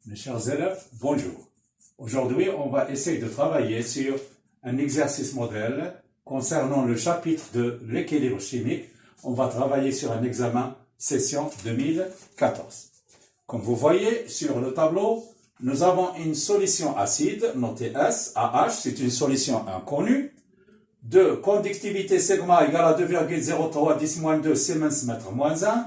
Mes chers élèves, bonjour. Aujourd'hui, on va essayer de travailler sur un exercice modèle concernant le chapitre de l'équilibre chimique. On va travailler sur un examen session 2014. Comme vous voyez sur le tableau, nous avons une solution acide notée S, AH, c'est une solution inconnue, de conductivité sigma égale à 2,03 10-2 Siemens mètre-1,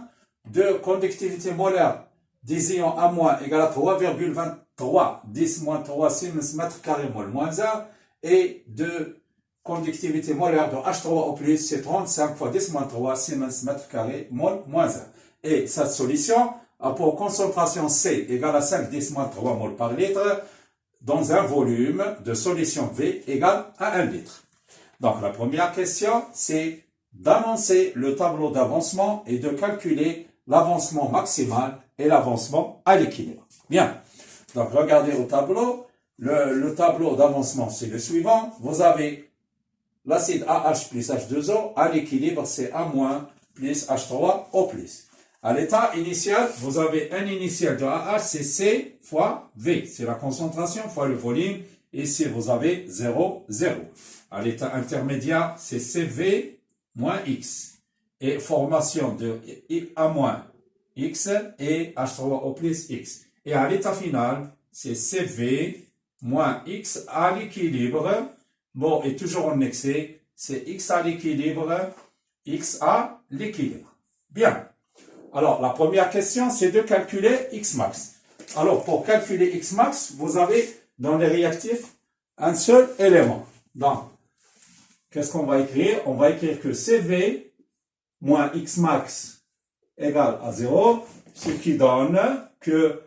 de conductivité molaire des ions A- égale à 3,23 10-3 Siemens mètre-carré mol-1 et de conductivité molaire de H3O+, c'est 35 fois 10-3 Siemens mètre-carré mol-1. Et cette solution a pour concentration C égale à 5 10-3 mol par litre dans un volume de solution V égale à 1 litre. Donc la première question, c'est d'annoncer le tableau d'avancement et de calculer l'avancement maximal et l'avancement à l'équilibre. Bien, donc regardez au tableau. Le tableau d'avancement, c'est le suivant. Vous avez l'acide AH plus H2O, à l'équilibre, c'est A- plus H3O+. À l'état initial, vous avez un initial de AH, c'est C fois V. C'est la concentration fois le volume. Ici, vous avez 0, 0. À l'état intermédiaire, c'est CV moins X. Et formation de A- X et H3O plus X. Et à l'état final, c'est CV moins X à l'équilibre. Bon, et toujours en excès, c'est X à l'équilibre, X à l'équilibre. Bien. Alors, la première question, c'est de calculer X max. Alors, pour calculer X max, vous avez dans les réactifs un seul élément. Donc, qu'est-ce qu'on va écrire? On va écrire que CV moins X max égale à 0, ce qui donne que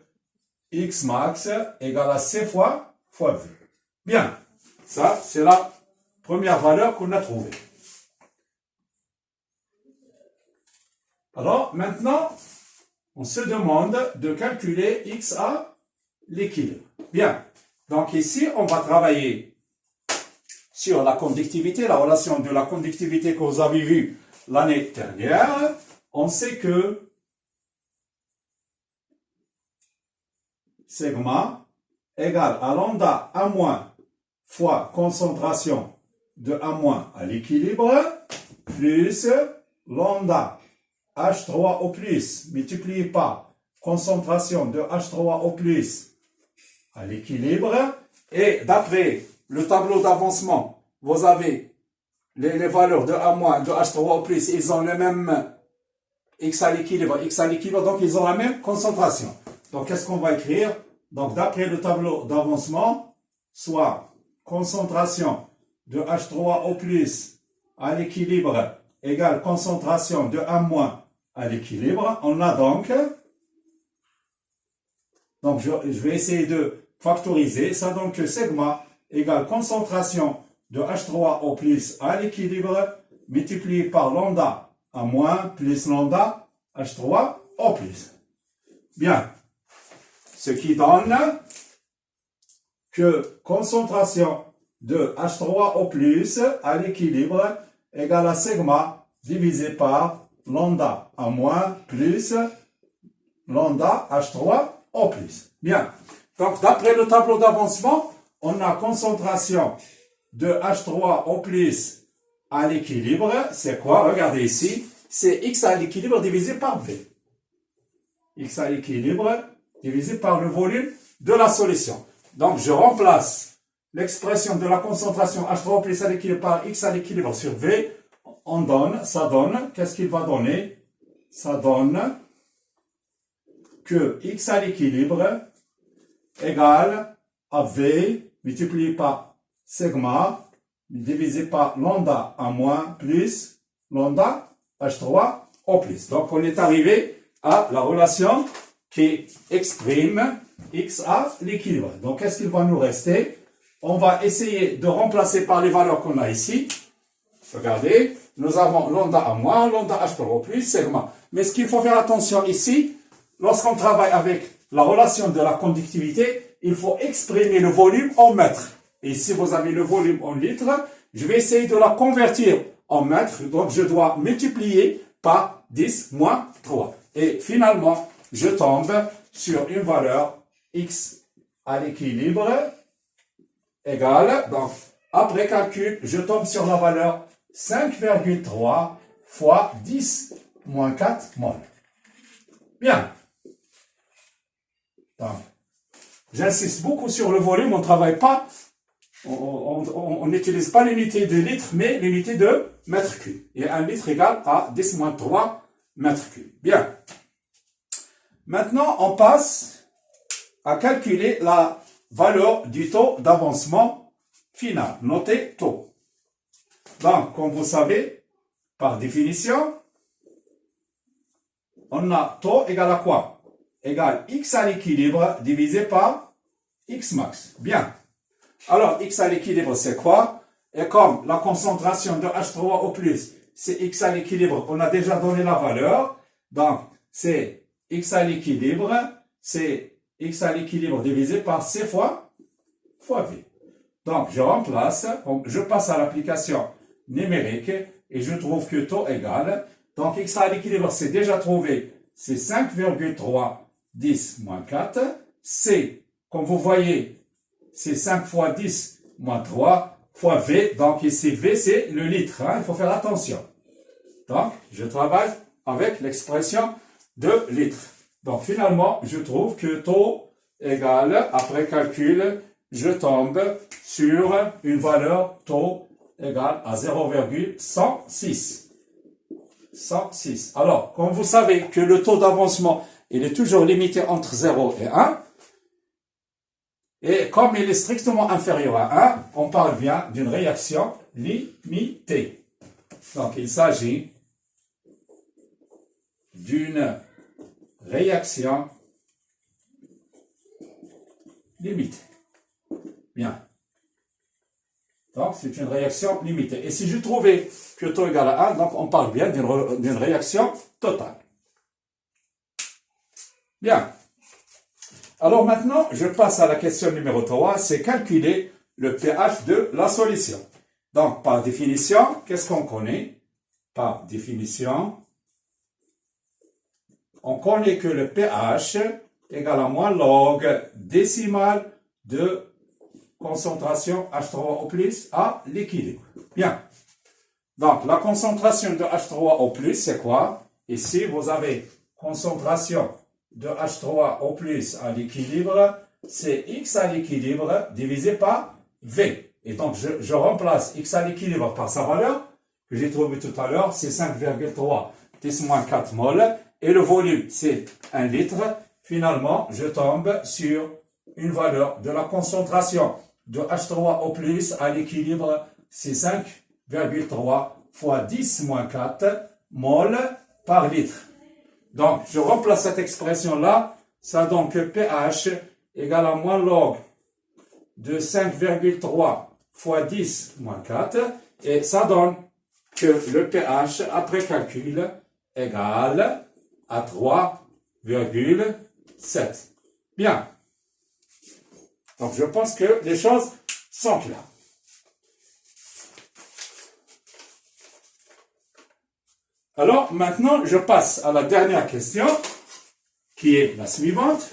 X max égale à C fois V. Bien, ça c'est la première valeur qu'on a trouvée. Alors maintenant, on se demande de calculer X à l'équilibre. Bien, donc ici on va travailler sur la conductivité, la relation de la conductivité que vous avez vue l'année dernière. On sait que sigma égale à lambda A- fois concentration de A- à l'équilibre plus lambda H3O+, multiplié par concentration de H3O+, à l'équilibre. Et d'après le tableau d'avancement, vous avez les valeurs de A- de H3O+, ils ont le même X à l'équilibre, donc ils ont la même concentration. Donc, qu'est-ce qu'on va écrire? Donc, d'après le tableau d'avancement, soit concentration de H3O+, à l'équilibre égale concentration de A- à l'équilibre. On a donc je vais essayer de factoriser. Ça donne que sigma égale concentration de H3O+ à l'équilibre multiplié par lambda A- plus lambda H3O+. Bien. Ce qui donne que concentration de H3O+ à l'équilibre égale à sigma divisé par lambda A- plus lambda H3O+. Bien. Donc, d'après le tableau d'avancement, on a concentration de H3O+ à l'équilibre. C'est quoi? Regardez ici. C'est X à l'équilibre divisé par V. X à l'équilibre divisé par le volume de la solution. Donc, je remplace l'expression de la concentration H3O+ à l'équilibre par X à l'équilibre sur V. Ça donne, qu'est-ce qu'il va donner? Ça donne que X à l'équilibre égale à V multiplié par sigma divisé par lambda A- plus lambda H3O+. Donc, on est arrivé à la relation qui exprime X à l'équilibre. Donc, qu'est-ce qu'il va nous rester? On va essayer de remplacer par les valeurs qu'on a ici. Regardez, nous avons lambda A-, lambda H3O+, sigma. Mais ce qu'il faut faire attention ici, lorsqu'on travaille avec la relation de la conductivité, il faut exprimer le volume en mètres. Et si vous avez le volume en litres, je vais essayer de la convertir en mètres. Donc, je dois multiplier par 10 moins 3. Et finalement, je tombe sur une valeur X à l'équilibre égale, donc après calcul, je tombe sur la valeur 5,3 fois 10 moins 4 mol. Bien. Donc, j'insiste beaucoup sur le volume, on ne travaille pas, on n'utilise pas l'unité de litre, mais l'unité de mètre cube. Et 1 litre égale à 10 moins 3 mètres cubes. Bien. Maintenant, on passe à calculer la valeur du taux d'avancement final, noté taux. Donc, comme vous savez, par définition, on a taux égal à quoi? Égal X à l'équilibre divisé par X max. Bien. Alors, X à l'équilibre, c'est quoi? Et comme la concentration de H3O+, c'est X à l'équilibre, on a déjà donné la valeur. Donc, c'est X à l'équilibre, c'est X à l'équilibre divisé par C fois V. Donc, je remplace, je passe à l'application numérique et je trouve que taux égal. Donc, X à l'équilibre, c'est déjà trouvé, c'est 5,3 10 moins 4. C, comme vous voyez, c'est 5 fois 10 moins 3 fois V. Donc, ici, V, c'est le litre. Hein, il faut faire attention. Donc, je travaille avec l'expression de litre. Donc, finalement, je trouve que taux égale, après calcul, je tombe sur une valeur taux égale à 0,106. 106. Alors, comme vous savez que le taux d'avancement, il est toujours limité entre 0 et 1, et comme il est strictement inférieur à 1, on parle bien d'une réaction limitée. Donc, il s'agit d'une réaction limitée. Bien. Donc, c'est une réaction limitée. Et si je trouvais que taux égal à 1, donc on parle bien d'une réaction totale. Bien. Alors maintenant, je passe à la question numéro 3, c'est calculer le pH de la solution. Donc, par définition, qu'est-ce qu'on connaît? Par définition, on connaît que le pH égale à moins log décimal de concentration H3O+ à l'équilibre. Bien. Donc, la concentration de H3O+, c'est quoi? Ici, vous avez concentration de H3O+ à l'équilibre, c'est X à l'équilibre divisé par V. Et donc, je remplace X à l'équilibre par sa valeur, que j'ai trouvé tout à l'heure, c'est 5,3 10-4 mol. Et le volume, c'est 1 litre. Finalement, je tombe sur une valeur de la concentration de H3O+ à l'équilibre, c'est 5,3 fois 10-4 mol par litre. Donc, je remplace cette expression-là, ça donne que pH égale à moins log de 5,3 fois 10-4, et ça donne que le pH, après calcul, égale à 3,7. Bien. Donc, je pense que les choses sont claires. Alors, maintenant, je passe à la dernière question, qui est la suivante.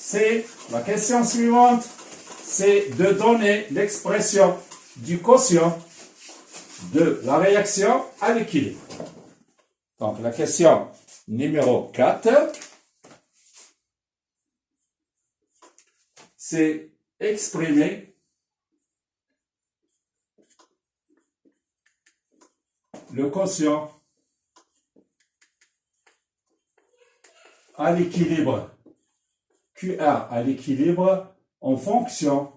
C'est la question suivante, c'est de donner l'expression du quotient de la réaction à l'équilibre. Donc, la question numéro 4, c'est exprimer le quotient à l'équilibre, QR à l'équilibre en fonction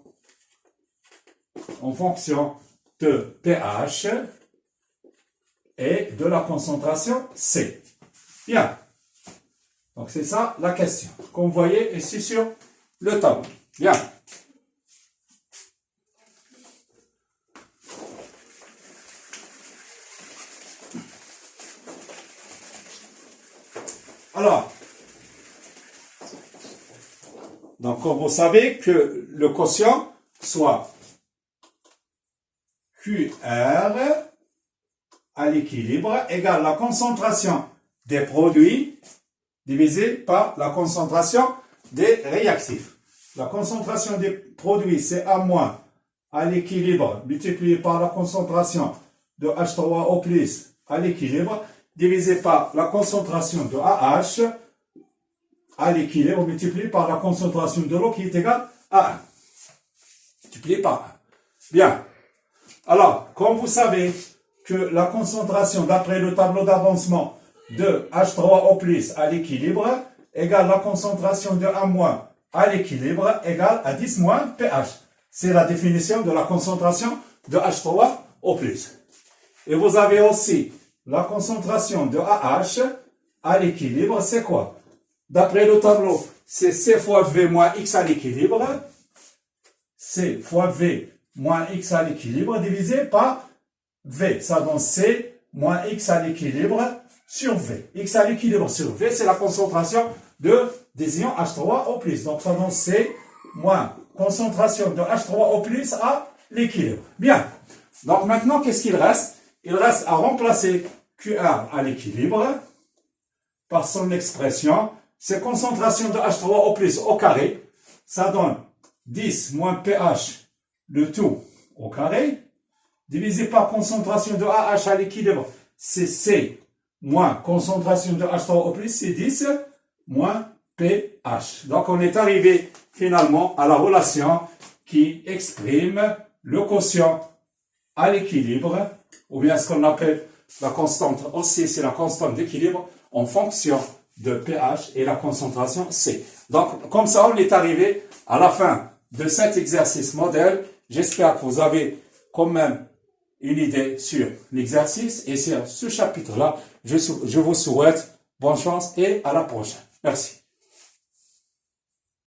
de pH et de la concentration C. Bien. Donc, c'est ça la question. Comme vous voyez ici sur le tableau. Bien. Alors, donc comme vous savez que le quotient soit QR à l'équilibre égale la concentration des produits divisé par la concentration des réactifs. La concentration des produits, c'est A- à l'équilibre multiplié par la concentration de H3O+ à l'équilibre divisé par la concentration de AH à l'équilibre multiplié par la concentration de l'eau qui est égale à 1. Multiplié par 1. Bien. Alors, comme vous savez que la concentration d'après le tableau d'avancement de H3O+ à l'équilibre égale la concentration de A- à l'équilibre égale à 10 - pH. C'est la définition de la concentration de H3O+. Et vous avez aussi la concentration de AH à l'équilibre, c'est quoi? D'après le tableau, c'est C fois V moins X à l'équilibre. C fois V moins X à l'équilibre divisé par V. Ça donne C moins X à l'équilibre sur V. X à l'équilibre sur V, c'est la concentration des ions H3O+. Donc, ça donne C moins concentration de H3O+ à l'équilibre. Bien. Donc, maintenant, qu'est-ce qu'il reste? Il reste à remplacer QR à l'équilibre par son expression. C'est concentration de H3O+ au carré. Ça donne 10 - pH, le tout au carré, divisé par concentration de AH à l'équilibre. C'est C moins concentration de H3O+, c'est 10 - pH. Donc, on est arrivé finalement à la relation qui exprime le quotient à l'équilibre, ou bien ce qu'on appelle la constante aussi, c'est la constante d'équilibre en fonction de pH et la concentration C. Donc, comme ça, on est arrivé à la fin de cet exercice modèle. J'espère que vous avez quand même une idée sur l'exercice et sur ce chapitre-là. Je vous souhaite bonne chance et à la prochaine. Merci.